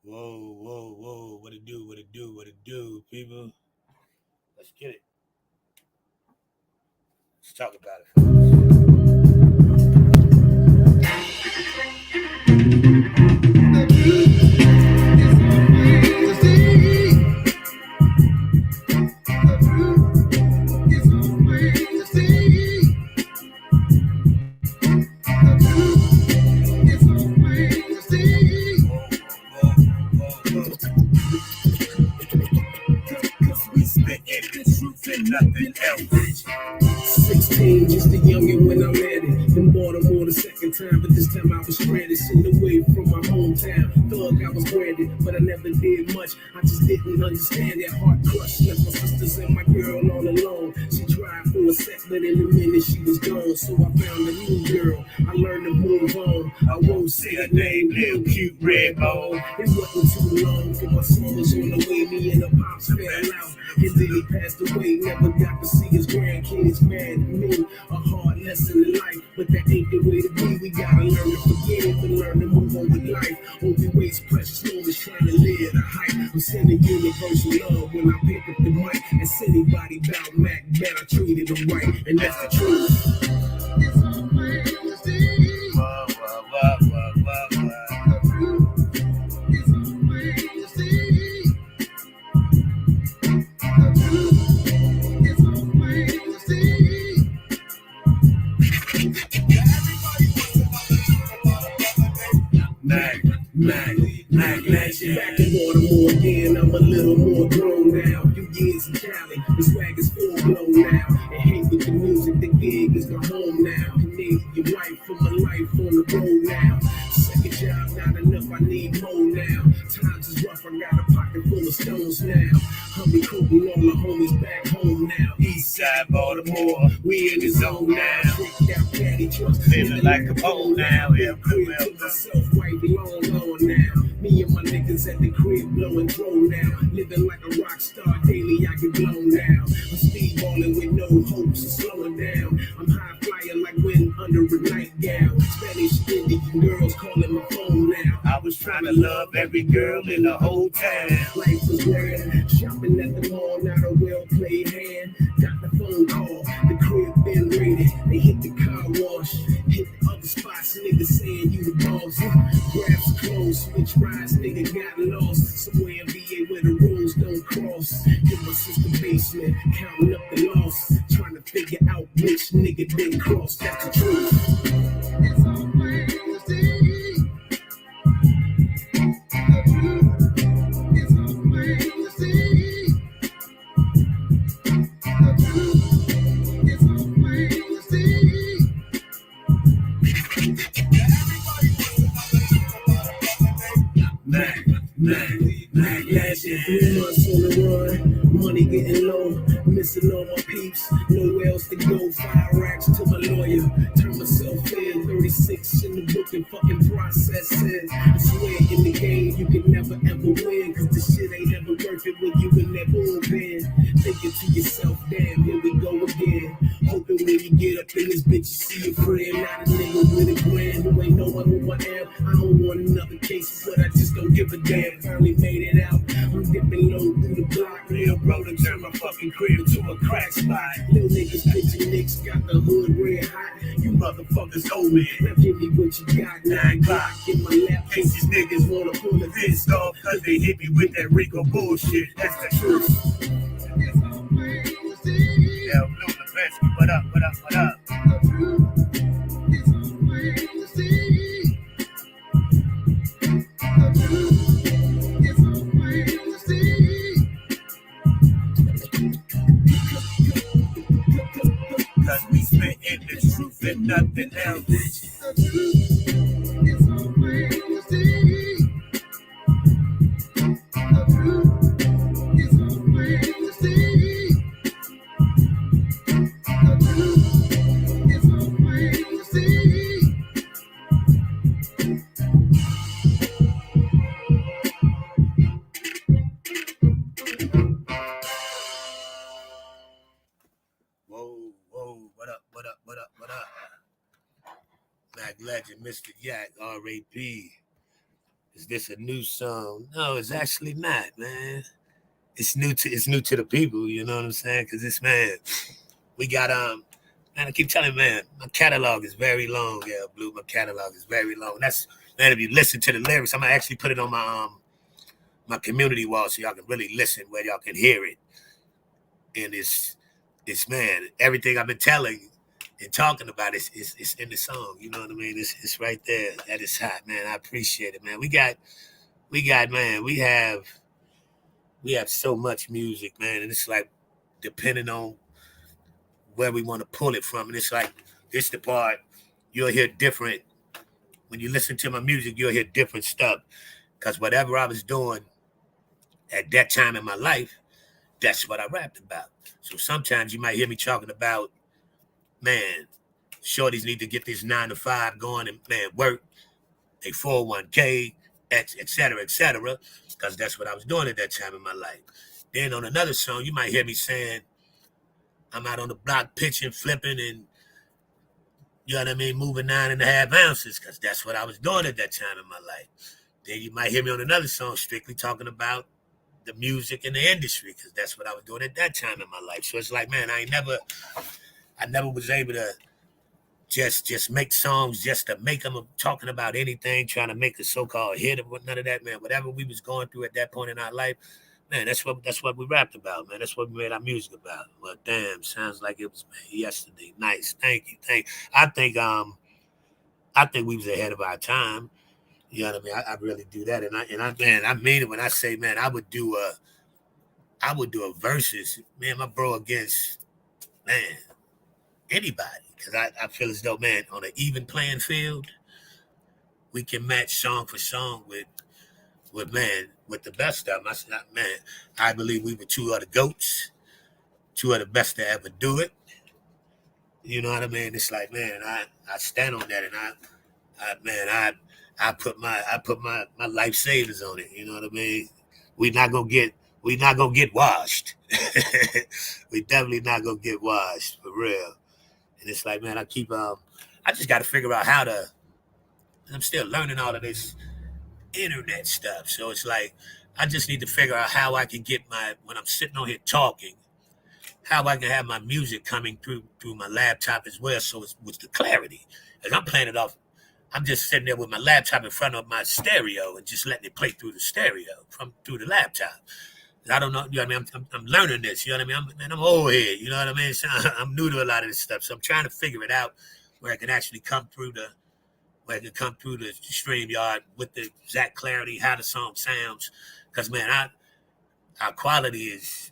Whoa, whoa, whoa. What it do, what it do, what it do, people? Let's get it. Let's talk about it, fellas. Whoa, whoa, we spit the truth and nothing else. 16, just a youngin' when I landed. In Baltimore the second time, but this time I was stranded, sitting away from my hometown. Thug, I was branded, but I never did much. I just didn't understand that heart crush. Left my sisters and my girl all alone. She tried for a sec, but in a minute she was gone. So I found a new girl. I learned to move on. I won't say her name, Lil Cute Red Bone. It wasn't too long for my son was on the way. Me and the pops fell out, and then he passed away. Never got to see his grandkids. Mad at me, a hard lesson in life, but that ain't the way to be. We gotta learn to forgive and learn to move on with life. Only waste precious moments trying to live the hype. I'm sending universal love when I pick up the mic. Ask anybody about Mac, bet I treated him right, and that's the truth. Whoa, whoa, whoa, whoa, whoa, whoa. Mac Legend. Back in Baltimore again, I'm a little more grown now. Few years in Cali, the swag is full blown now. And hate with the music, the gig is my home now. Canadian wife for my life on the road now. Second job, not enough, I need more now. Times is rough, I got a pocket full of stones now. I'm recruiting all the homies back home now. East side Baltimore, we in the zone now. Tricked out caddy trucks, Feeling like a pole now. Yeah, crib to myself right long now. Me and my niggas at the crib blowing drone now. Living like a rock star daily, I get blown now. I'm speedballing with no hopes of slowing down. I'm high flying like wind under a nightgown. Spanish Indian girls calling my phone now. I was trying to love every girl in the whole town. Life was grand, shopping at the mall, not a well-played hand. Got the phone call, the crib been raided. They hit the car wash, hit the other spots, niggas saying you the boss. Grabs clothes, switch rides, nigga got lost. Somewhere in VA where the rules don't cross. In my sister basement, counting up the loss. Trying to figure out which nigga didn't cross, that's the truth. It's always Mac Legend, 3 months on the run, money getting low, missing all my peeps, nowhere else to go, 5 racks to my lawyer, turn myself in, 36 in the booking fucking processing, I swear in the game you can never ever win, cause this shit ain't ever worth it when you in that bullpen, thinking to yourself, damn, here we go again, hoping when you get up in this bitch you see a friend, not a nigga with a grand, who ain't knowing who I am, I don't want another case, but I just don't give a damn. Finally made it out. I'm dipping low through the block. Real bro to turn my fucking crib to a crack spot. Little niggas pitching nicks, got the hood red hot. You motherfuckers owe me. Now give me what you got. 9 Glock in my lap. Case these niggas wanna pull the fist off, cause they hit me with that Rico bullshit. That's the truth. Yeah, Blue Levinsky, what up, what up, what up? Cause we spit in the truth and nothing else. Whoa, whoa, what up, what up, what up, what up? Mac Legend, Mr. Yak, R.A.P. Is this a new song? No, it's actually not, man. It's new to the people, you know what I'm saying? Cause this man, we got man, I keep telling you, man, my catalog is very long, yeah, Blue. My catalog is very long. That's man, if you listen to the lyrics, I'm gonna actually put it on my community wall so y'all can really listen where y'all can hear it. And it's man, everything I've been telling and talking about it's in the song. You know what I mean? It's right there. That is hot, man. I appreciate it, man. We got man, we have so much music, man, and it's like depending on where we want to pull it from. And it's like this the part you'll hear different when you listen to my music, you'll hear different stuff. Cause whatever I was doing at that time in my life, that's what I rapped about. So sometimes you might hear me talking about, man, shorties need to get this 9 to 5 going and man, work, they 401k, et cetera, because that's what I was doing at that time in my life. Then on another song, you might hear me saying, I'm out on the block pitching, flipping, and you know what I mean, moving 9.5 ounces, because that's what I was doing at that time in my life. Then you might hear me on another song strictly talking about the music and the industry, because that's what I was doing at that time in my life. So it's like, man, I never was able to just make songs just to make them talking about anything, trying to make a so-called hit or none of that, man. Whatever we was going through at that point in our life, man, that's what we rapped about, man. That's what we made our music about. Well, damn, sounds like it was made yesterday. Nice, thank you. I think we was ahead of our time. You know what I mean? I really do that, and I man, I mean it when I say, man, I would do a versus, man, my bro against man anybody, because I feel as though, man, on an even playing field, we can match song for song with man, with the best of them. Man, I believe we were two of the GOATs, two of the best to ever do it. You know what I mean? It's like, man, I stand on that, and I put my life savings on it. You know what I mean? We not gonna get washed. We definitely not gonna get washed for real. And it's like, man, I just got to figure out how to. I'm still learning all of this internet stuff, so it's like I just need to figure out how I can get when I'm sitting on here talking, how I can have my music coming through my laptop as well, so it's with the clarity. As I'm playing it off, I'm just sitting there with my laptop in front of my stereo and just letting it play through the stereo through the laptop. I don't know, you know what I mean? I'm learning this, you know what I mean? I'm old here, you know what I mean? So I'm new to a lot of this stuff, so I'm trying to figure it out where I can actually come through the StreamYard with the exact clarity, how the song sounds. Because, man, our quality is,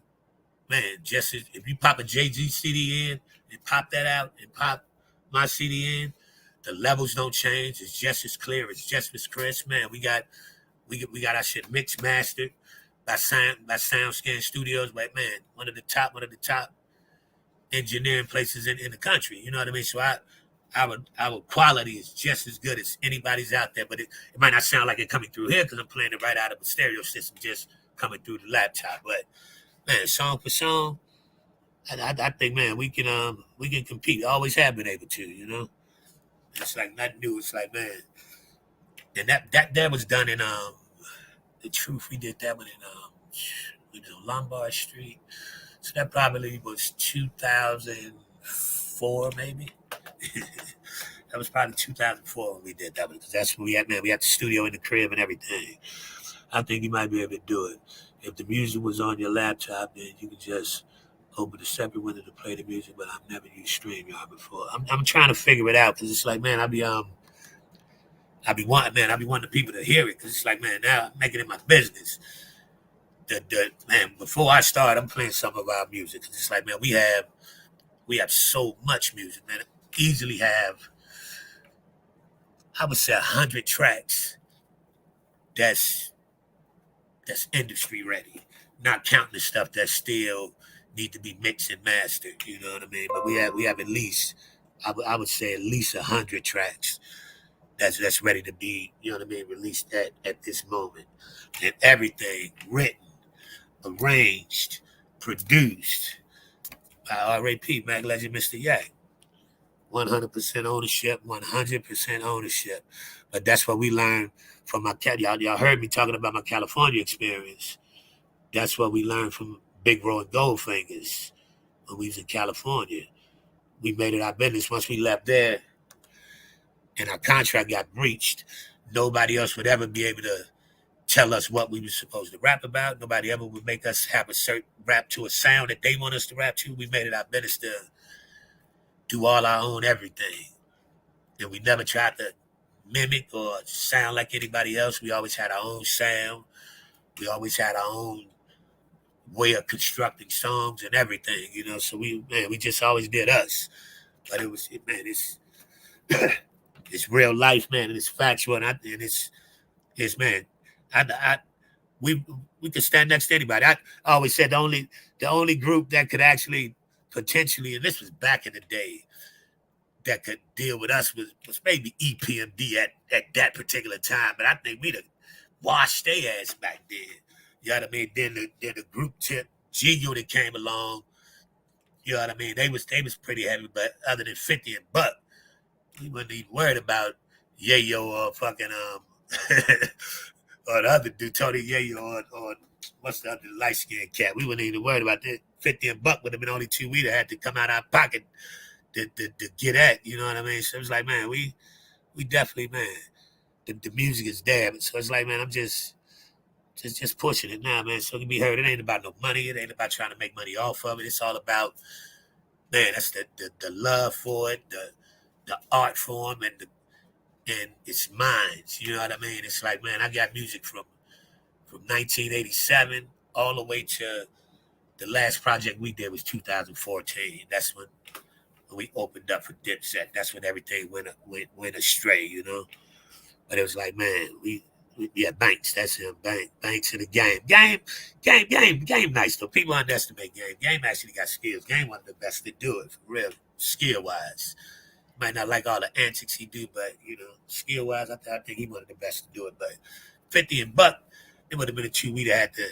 man, just if you pop a Jay-Z CD in and pop that out and pop my CD in, the levels don't change. It's just as clear. It's just as crisp. Man, we got our shit mixed, mastered by SoundScan Studios. But, man, one of the top engineering places in the country. You know what I mean? So our quality is just as good as anybody's out there, but it might not sound like it coming through here because I'm playing it right out of a stereo system, just coming through the laptop. But man, song for song, I think, man, we can compete. Always have been able to, you know. It's like nothing new. It's like, man, and that was done in the Truth. We did that one in Lombard Street. So that probably was 2004, maybe. That was probably 2004 when we did that one, because that's when we had the studio in the crib and everything. I think you might be able to do it. If the music was on your laptop, then you could just open a separate window to play the music, but I've never used StreamYard before. I'm trying to figure it out, because it's like, man, I be wanting the people to hear it, because it's like, man, now I'm making it my business. Man, before I start, I'm playing some of our music, because it's like, man, we have so much music, man. Easily have, I would say, 100 tracks that's industry ready, not counting the stuff that still need to be mixed and mastered. You know what I mean? But we have at least, I would say, at least 100 tracks that's ready to be, you know what I mean, released at this moment, and everything written, arranged, produced by R.A.P. Mac Legend, Mr. Yak. 100% ownership, 100% ownership. But that's what we learned from y'all heard me talking about my California experience. That's what we learned from Big Roy and Goldfingers when we was in California. We made it our business once we left there and our contract got breached. Nobody else would ever be able to tell us what we were supposed to rap about. Nobody ever would make us have a certain rap to a sound that they want us to rap to. We made it our business to do all our own everything. And we never tried to mimic or sound like anybody else. We always had our own sound. We always had our own way of constructing songs and everything, you know. So we just always did us. But it's it's real life, man, and it's factual, and it's man, we could stand next to anybody. I always said the only group that could actually potentially, and this was back in the day, that could deal with us was maybe EPMD at that particular time. But I think we'd have washed their ass back then. You know what I mean? Then the group tip G Unit came along. You know what I mean? They was pretty heavy, but other than 50 and Buck, we wasn't even worried about Yayo or fucking or the other dude, Tony Yayo or what's the other light skinned cat. We wasn't even worried about that. 50 and Buck would have been only two we'd have had to come out of our pocket to get at, you know what I mean? So it was like, man, we definitely, man, the music is there. So it's like, man, I'm just pushing it now, man, so it can be heard. It ain't about no money. It ain't about trying to make money off of it. It's all about, man, that's the love for it, the art form, and its minds. You know what I mean? It's like, man, I got music from 1987 all the way to the last project we did was 2014. That's when we opened up for Dipset. That's when everything went astray, you know. But it was like, man, yeah, Banks, that's him. Banks in the game. Game nice though. People underestimate Game. Game actually got skills. Game one of the best to do it, for real, skill wise. Might not like all the antics he do, but you know, skill wise, I think he one of the best to do it. But 50 and Buck, it would have been a two we'd have had to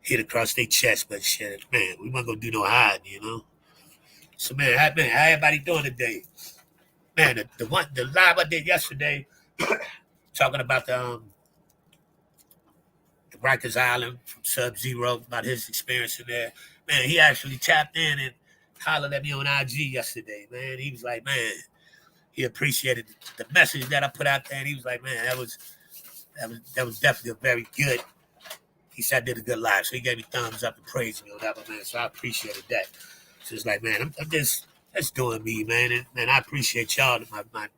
hit across their chest, but shit, man, we wasn't gonna do no hiding, you know. So man, how everybody doing today? Man, the live I did yesterday, talking about the Rikers Island from Sub-Zero, about his experience in there. Man, he actually tapped in and hollered at me on IG yesterday, man. He was like, man, he appreciated the message that I put out there, and he was like, man, that was definitely a very good. He said I did a good live, so he gave me thumbs up and praised me on that one, man. So I appreciated that. So it's like, man, I'm just that's doing me, man, and man, I appreciate y'all, my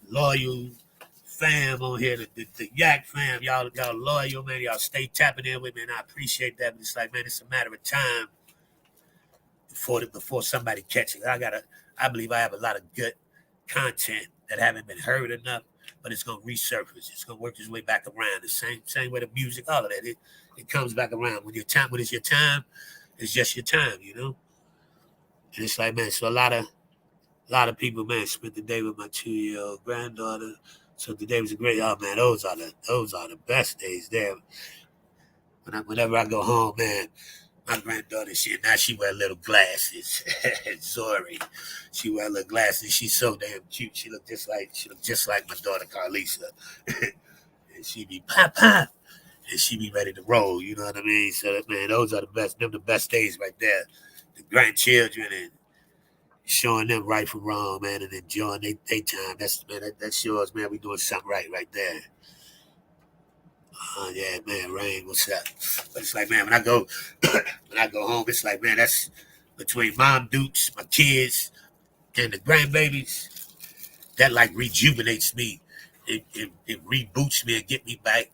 loyal fam on here, the Yak fam, y'all loyal, man. Y'all stay tapping in with me, and I appreciate that. But it's like, man, it's a matter of time before somebody catches it. I believe I have a lot of good content that haven't been heard enough, but it's gonna resurface. It's gonna work its way back around. The same way the music, all of that. It comes back around. When it's your time, it's just your time, you know. And it's like, man, so a lot of people, man, spent the day with my 2-year-old granddaughter. So today was a great. Oh man, those are the best days there. Whenever I go home, man, my granddaughter, she wear little glasses. Zori, she wear little glasses. She's so damn cute. She look just like my daughter Carlisa, and she be pop, and she be ready to roll. You know what I mean? So man, those are the best. Them the best days right there. The grandchildren and showing them right from wrong, man, and enjoying their time. That shows, man, we doing something right there. Yeah, man, Rain, what's up? But it's like, man, when I go home, it's like, man, that's between Mom Dukes, my kids, and the grandbabies. That like rejuvenates me. It reboots me and get me back,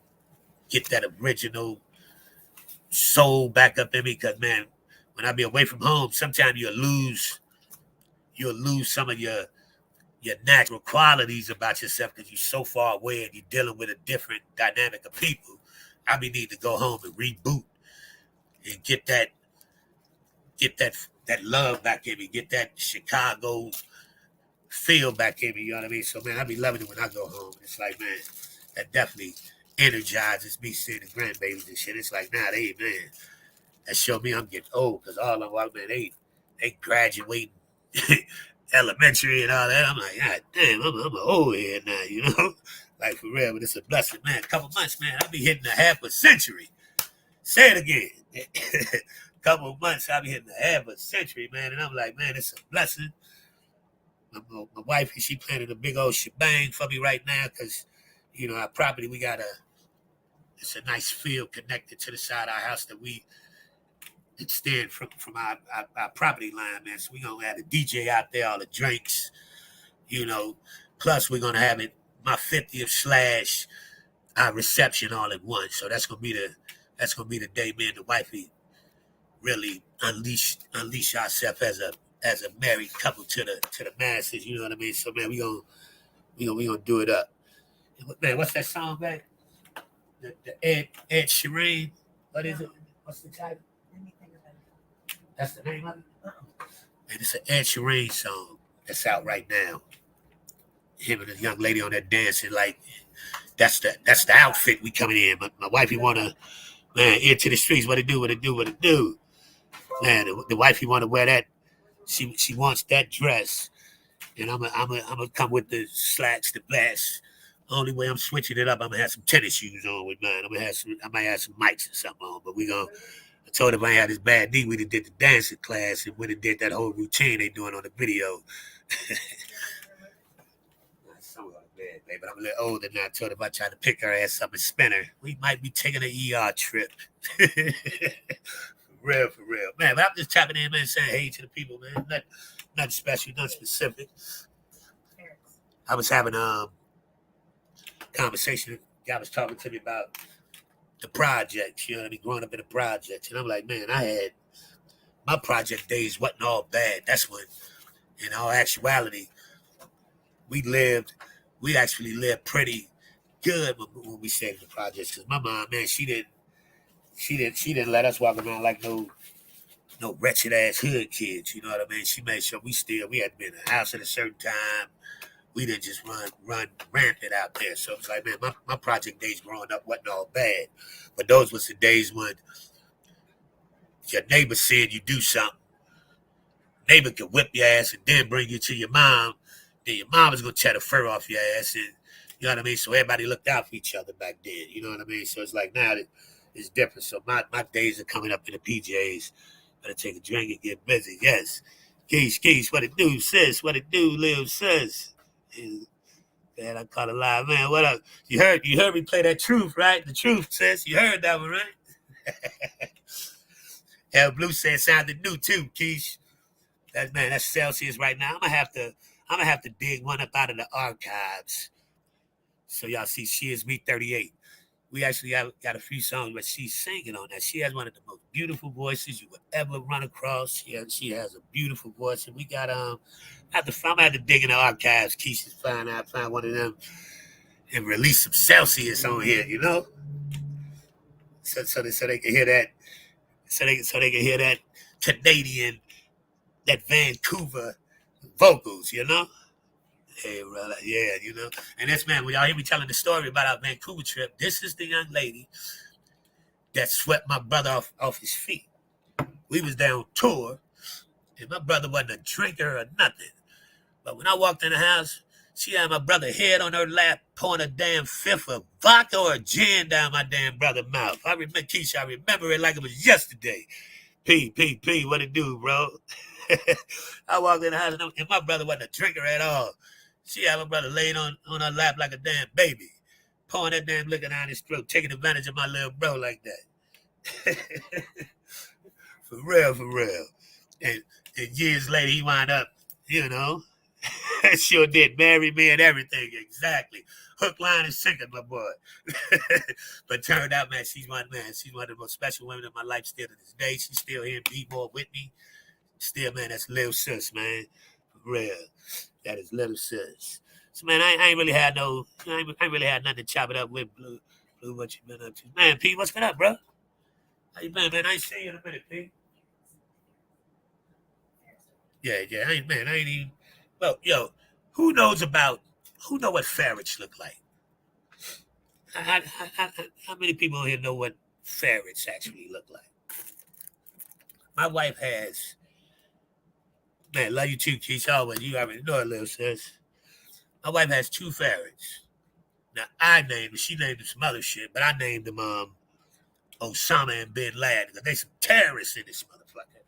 get that original soul back up in me. Because man, when I be away from home, sometimes you'll lose some of your natural qualities about yourself because you're so far away and you're dealing with a different dynamic of people. I need to go home and reboot and get that love back in me, get that Chicago feel back in me, you know what I mean? So man, I be loving it when I go home. It's like, man, that definitely energizes me seeing the grandbabies and shit. It's like, nah, that show me I'm getting old because all of them, man, they graduating elementary and all that. I'm like, God damn, I'm an old head now, you know? Like, for real, but it's a blessing, man. A couple months, man, I'll be hitting a half a century. Say it again. Couple of months, I'll be hitting a half a century, man. And I'm like, man, it's a blessing. My wife, she planted a big old shebang for me right now because, you know, our property, it's a nice field connected to the side of our house that we extend from our property line, man. So we're going to have a DJ out there, all the drinks, you know. Plus, we're going to have it, my 50th / our reception all at once. So that's going to be the day me and the wifey really unleash ourselves as a married couple to the masses, you know what I mean? So man, we gonna do it up. Man, what's that song, man? The Ed Sheeran. What is it? What's the title? That's the name of it? And it's an Ed Sheeran song that's out right now. Him and a young lady on there dancing like that's the outfit we coming in. But my wifey wanna, man, into the streets, what it do. Man, the wifey wanna wear that. She wants that dress, and I'm gonna come with the slacks, the vest. Only way I'm switching it up, I'm gonna have some tennis shoes on with mine. I might have some mics or something on, but I told her if I had this bad knee, we did the dancing class and we did that whole routine they doing on the video. But I'm a little older now. I told her if I try to pick her ass up and spin her, we might be taking an ER trip. For real. Man, but I'm just tapping in, man, saying hey to the people, man. Nothing special, nothing specific. I was having a conversation. Guy was talking to me about the projects, you know what I mean, growing up in the projects. And I'm like, man, my project days wasn't all bad. That's when, in all actuality, we actually lived pretty good when we stayed in the projects. Because my mom, man, she didn't let us walk around like no wretched ass hood kids. You know what I mean? She made sure we had to be in the house at a certain time. We didn't just run rampant out there. So it's like, man, my project days growing up wasn't all bad. But those was the days when your neighbor said you do something. Neighbor could whip your ass and then bring you to your mom. Then your mom was going to tear the fur off your ass. And you know what I mean? So everybody looked out for each other back then. You know what I mean? So it's like now it's different. So my days are coming up in the PJs. Gotta take a drink and get busy. Yes. Keys, what it do, sis? What it do, Lil sis? Man, I caught a live, man. What up? You heard me play that truth, right? The truth, sis. You heard that one, right? Hell Blue said sounded new too, Keish. That's Celsius right now. I'm gonna have to dig one up out of the archives. So y'all see She Is Me 38. We actually got a few songs, but she's singing on that. She has one of the most beautiful voices you would ever run across. She has a beautiful voice, and we got I'm gonna have to dig in the archives. Keisha's find one of them and release some Celsius on here, you know, so they can hear that, so they can hear that Canadian, that Vancouver vocals, you know. Hey, brother, yeah, you know. And this man, when y'all hear me telling the story about our Vancouver trip, this is the young lady that swept my brother off his feet. We was there on tour, and my brother wasn't a drinker or nothing. But when I walked in the house, she had my brother's head on her lap, pouring a damn fifth of vodka or a gin down my damn brother's mouth. I remember, Keisha, I remember it like it was yesterday. P, what it do, bro? I walked in the house, and my brother wasn't a drinker at all. She had my brother laid on her lap like a damn baby, pouring that damn liquor down his throat, taking advantage of my little bro like that. For real. And years later, he wound up, you know, sure did marry me and everything, exactly. Hook, line, and sinker, my boy. But turned out, man, she's one of the most special women in my life still to this day. She's still here in B-More with me. Still, man, that's Lil Sis, man. For real. That is Little Sis. So, man, I ain't really had nothing to chop it up with. Blue, what you been up to? Man, P, what's been up, bro? How you been, man? I ain't seen you in a minute, P. Yeah, I ain't even. Well, yo, who know what ferrets look like? How many people here know what ferrets actually look like? My wife has Man, love you too, Keisha. Always, you already know it, little sis. My wife has 2 ferrets. Now, she named them some other shit, but I named them Osama and Bin Laden because they some terrorists in this motherfucker.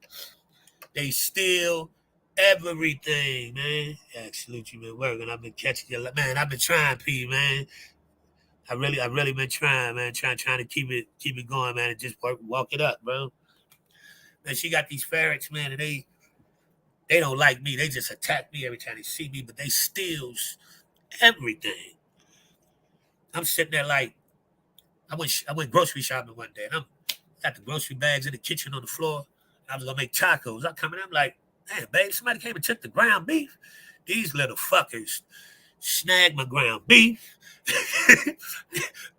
They steal everything, man. Yeah, salute you been working. I've been catching you, man. I've been trying, P, man. I really been trying, man. Trying to keep it going, man, and just walk it up, bro. Man, she got these ferrets, man, and they don't like me. They just attack me every time they see me, but they steals everything. I'm sitting there like I went grocery shopping one day, and I'm got the grocery bags in the kitchen on the floor. I was gonna make tacos. I come in, I'm like, man, babe, somebody came and took the ground beef. These little fuckers snagged my ground beef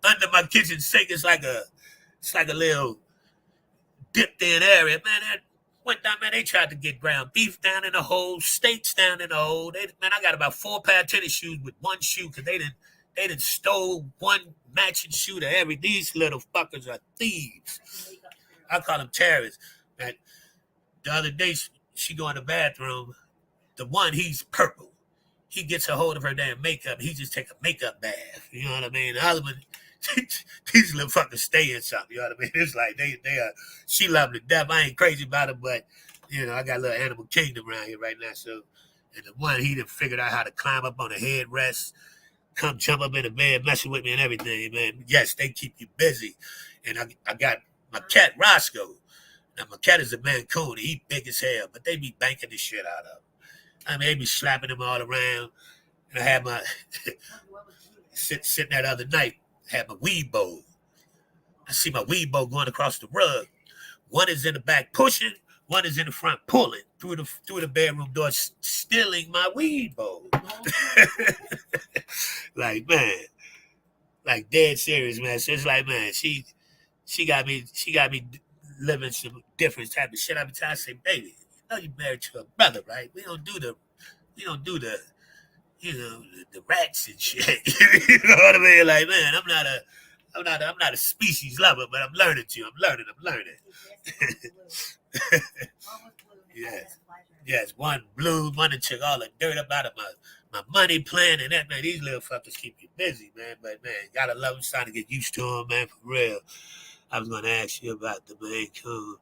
under my kitchen sink. It's like a little dipped in area, man. That went down, man. They tried to get ground beef down in the hole, steaks down in the hole. Man, I got about 4 pair of tennis shoes with one shoe because they done stole one matching shoe to every. These little fuckers are thieves. I call them terrorists. Man, the other day, she go in the bathroom. The one, he's purple. He gets a hold of her damn makeup. He just take a makeup bath. You know what I mean? The other one, these little fuckers stay in something. You know what I mean? It's like they are. She love them to death. I ain't crazy about it, but you know, I got a little animal kingdom around here right now. So, and the one, he done figured out how to climb up on a headrest, come jump up in the bed, messing with me and everything, man. Yes, they keep you busy. And I got my cat, Roscoe. Now, my cat is a Mancoon. He big as hell, but they be banking the shit out of him. I mean, they be slapping him all around. And I had my, sitting there the other night, I had my weed bowl. I see my weed bowl going across the rug. One is in the back pushing, one is in the front pulling through the bedroom door, stealing my weed bowl. Like, man, like dead serious, man. So it's like, man, she got me living some different type of shit. I be trying to say, baby, you know you married to a brother, right? We don't do the the rats and shit. You know what I mean? Like, man, I'm not a species lover, but I'm learning to. I'm learning. Yes, one blue, one that took all the dirt up out of my money plan and that, man. These little fuckers keep you busy, man. But man, gotta love them, trying to get used to them, man, for real. I was gonna ask you about the Mancoon.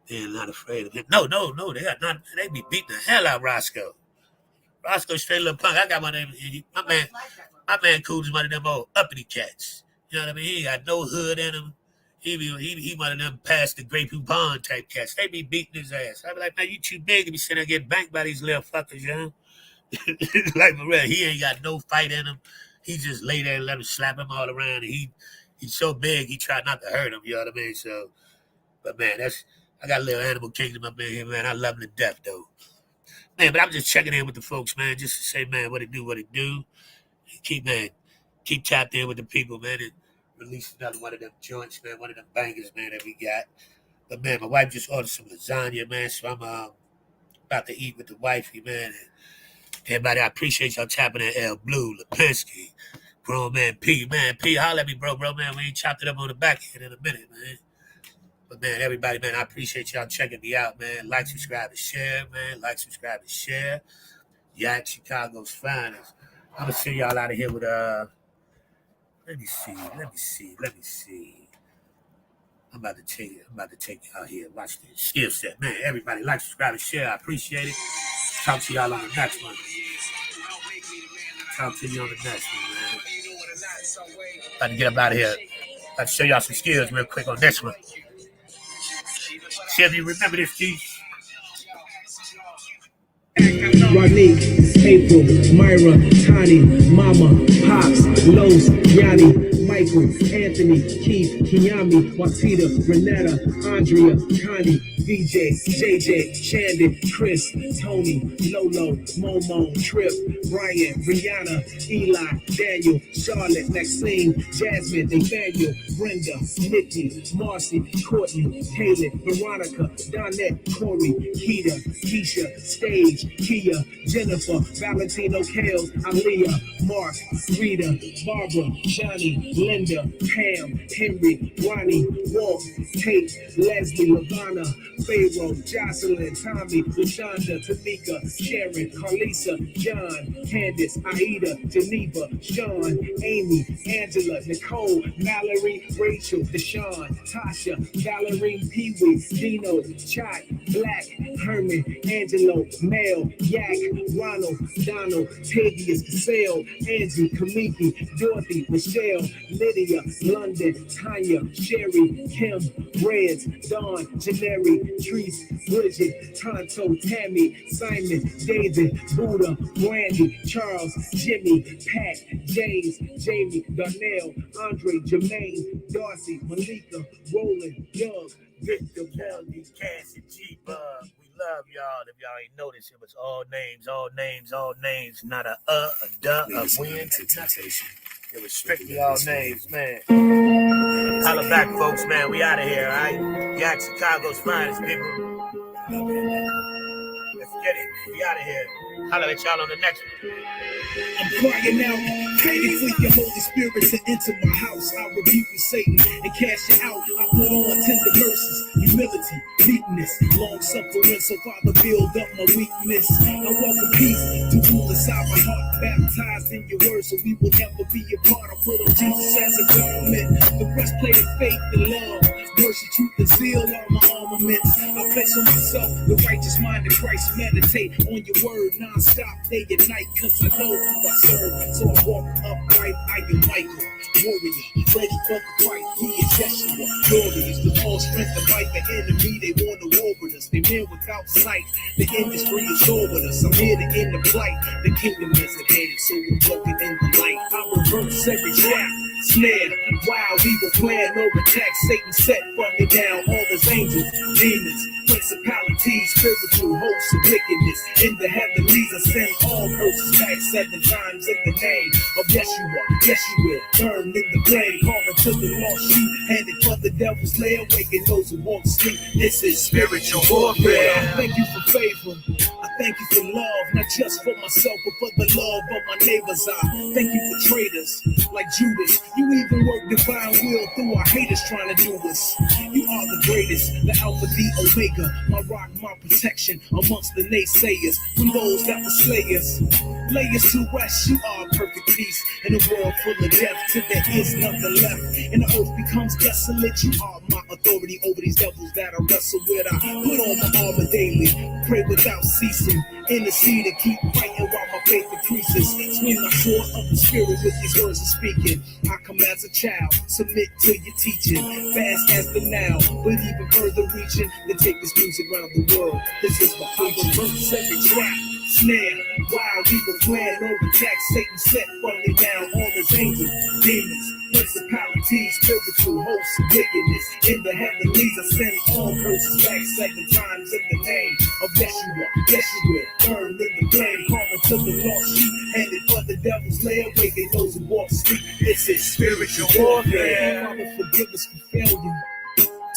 They're not afraid of him. No, they be beating the hell out of Roscoe. Roscoe straight little punk. I got one of them. My man Cool is one of them old uppity cats. You know what I mean? He ain't got no hood in him. He one of them past the Grey Poupon type cats. They be beating his ass. I be like, man, you too big to be sitting there getting banked by these little fuckers, you know? Like, for real, he ain't got no fight in him. He just lay there and let him slap him all around. And he's so big, he tried not to hurt him, you know what I mean? So, but man, I got a little animal kingdom up in here, man. I love him to death, though. Man, but I'm just checking in with the folks, man, just to say, man, what it do. Keep tapped in with the people, man, and release another one of them joints, man, one of them bangers, man, that we got. But, man, my wife just ordered some lasagna, man, so I'm about to eat with the wifey, man. And everybody, I appreciate y'all tapping in. L Blue, Lipinski, Grown Man P. Man, P, holler at me, bro, man. We ain't chopped it up on the back end in a minute, man. But, man, everybody, man, I appreciate y'all checking me out, man. Like, subscribe, and share, man. Like, subscribe, and share. Yak, Chicago's finest. I'm going to send y'all out of here with, let me see. I'm about to take y'all here. Watch this skill set. Man, everybody, like, subscribe, and share. I appreciate it. Talk to y'all on the next one. Talk to you on the next one, man. About to get up out of here. About to show y'all some skills real quick on this one. See if you remember this, Keith. Rodney, April, Myra, Connie, Mama, Pops, Los, Yanni, Michael, Anthony, Keith, Kiami, Watita, Renetta, Andrea, Connie, DJ, JJ, Shandon, Chris, Tony, Lolo, Momo, Trip, Brian, Rihanna, Eli, Daniel, Charlotte, Maxine, Jasmine, Nathaniel, Brenda, Nikki, Marcy, Courtney, Kaylin, Veronica, Donette, Corey, Keita, Keisha, Stage, Kia, Jennifer, Valentino, Kales, Aaliyah, Mark, Rita, Barbara, Johnny, Linda, Pam, Henry, Ronnie, Walt, Kate, Leslie, Lavana, Pharaoh, Jocelyn, Tommy, LaShonda, Tamika, Sharon, Carlisa, John, Candace, Aida, Geneva, Sean, Amy, Angela, Nicole, Mallory, Rachel, Deshawn, Tasha, Valerie, Pee-wee, Dino, Chot, Black, Herman, Angelo, Mel, Yak, Ronald, Donald, Tavius, Sale, Angie, Kamiki, Dorothy, Michelle, Lydia, London, Tanya, Sherry, Kim, Reds, Dawn, Janeri, Treese, Bridget, Tonto, Tammy, Simon, David, Buddha, Brandy, Charles, Jimmy, Pat, James, Jamie, Darnell, Andre, Jermaine, Darcy, Malika, Roland, Young, Victor, Melody, Cassie, G-Bug. We love y'all. If y'all ain't noticed, it was all names, all names, all names. Not a duh, a win, a temptation. It was strictly all names, man. Holla back, folks, man. We out of here, all right? Yak Chicago's finest, people. Let's get it. We out of here. Holla at y'all on the next one. I'm crying out, begging for your Holy Spirit to enter my house. I rebuke you, Satan, and cast you out. I put on tender mercies, humility, meekness, long suffering. So Father, build up my weakness. I welcome peace to rule inside my heart, baptized in your word, so we will never be apart. I put on Jesus as a garment, the breastplate of faith and love, mercy, truth, and zeal are my armaments. I place on myself the righteous mind of Christ. Meditate on your word non-stop, day and night, cause I know who I serve. So I walk upright, I am Michael, warrior, ready for the fight. He is Yeshua, glorious, the all strength to fight the enemy. They want to war with us, they men without sight. The industry is over us, I'm here to end the plight. The kingdom is at hand, so we're walking in the light. I reverse every trap, snare, wild evil plan, no attack. Satan set from me down, all his angels, demons, principalities, spiritual hosts of wickedness. In the heavenlies, I send all curses back 7 times in the name of Yeshua. Yeshua, burn in the flame, calling to the lost sheep, headed for the devil's lair, waking those who won't sleep. This is spiritual warfare. Thank you for favor. I thank you for love, not just for myself, but for the love of my neighbors. I thank you for traitors like Judas. You even work divine will through our haters trying to do us. You are the greatest, the Alpha, the Omega, my rock, my protection amongst the naysayers, from those that will slay us. Lay us to rest, you are perfect peace in a world full of death, till there is nothing left, and the earth becomes desolate. You are my authority over these devils that I wrestle with. I put on my armor daily, pray without ceasing, intercede and keep fighting while my faith increases. Swing my sword of the spirit with these words of speaking. I come as a child, submit to your teaching, fast as the now, but even further reaching to take this music around the world. This is my favorite verse, every trap, snare, wild evil plan, no attack. Satan set from me down, all his angels, demons, principalities, spiritual hosts of wickedness. In the heavenlies, I send all curses back 7 times in the name of Yeshua. Yeshua, burn in the flame, calling to the lost sheep, headed for the devil's lair, waking those who walk sleep. This is spiritual warfare. Father, forgive us for failure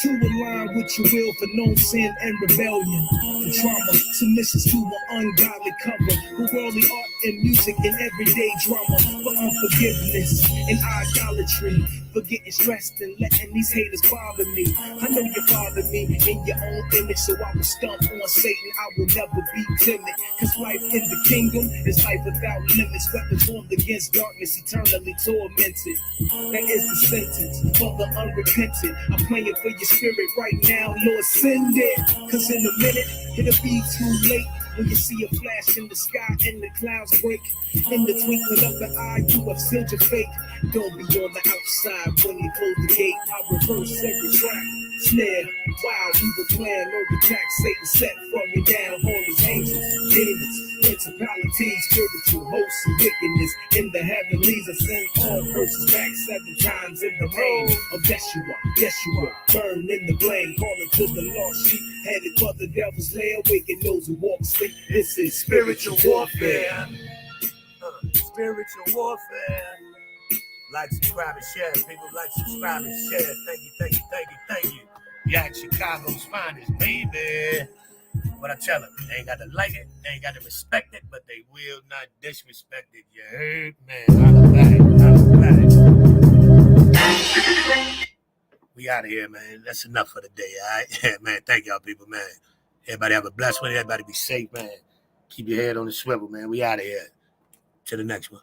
to align with your will for known sin and rebellion, for trauma, submissions to an ungodly cover, for worldly art and music and everyday drama, for unforgiveness and idolatry, for getting stressed and letting these haters bother me. I know you bother me in your own image, so I will stomp on Satan. I will never be timid, cause life in the kingdom is life without limits. Weapons formed against darkness, eternally tormented. That is the sentence for the unrepentant. I'm playing for your spirit right now, Lord, send it, cause in a minute it'll be too late. When you see a flash in the sky and the clouds break, in the twinkling of the eye, you have sealed your fate. Don't be on the outside when you close the gate. I reverse every trap, snare, wild evil plan, no attack. Satan set from me down, all his angels, demons, principalities, spiritual hosts of wickedness. In the heavenlies, I send all curses back 7 times in the name of Yeshua. Yeshua, burn in the flame, calling to the lost sheep, headed for the devil's lair, waking those who walk sleep. This is spiritual warfare. Spiritual warfare. Like, subscribe, and share. People like, subscribe, and share. Thank you, thank you, thank you, thank you. Yak Chicago's finest, baby. But I tell them, they ain't got to like it, they ain't got to respect it, but they will not disrespect it. You heard, man? Holla back, holla back. out of here, man. That's enough for the day, all right? Yeah, man, thank y'all people, man. Everybody have a blessed one. Everybody be safe, man. Keep your head on the swivel, man. We out of here. To the next one.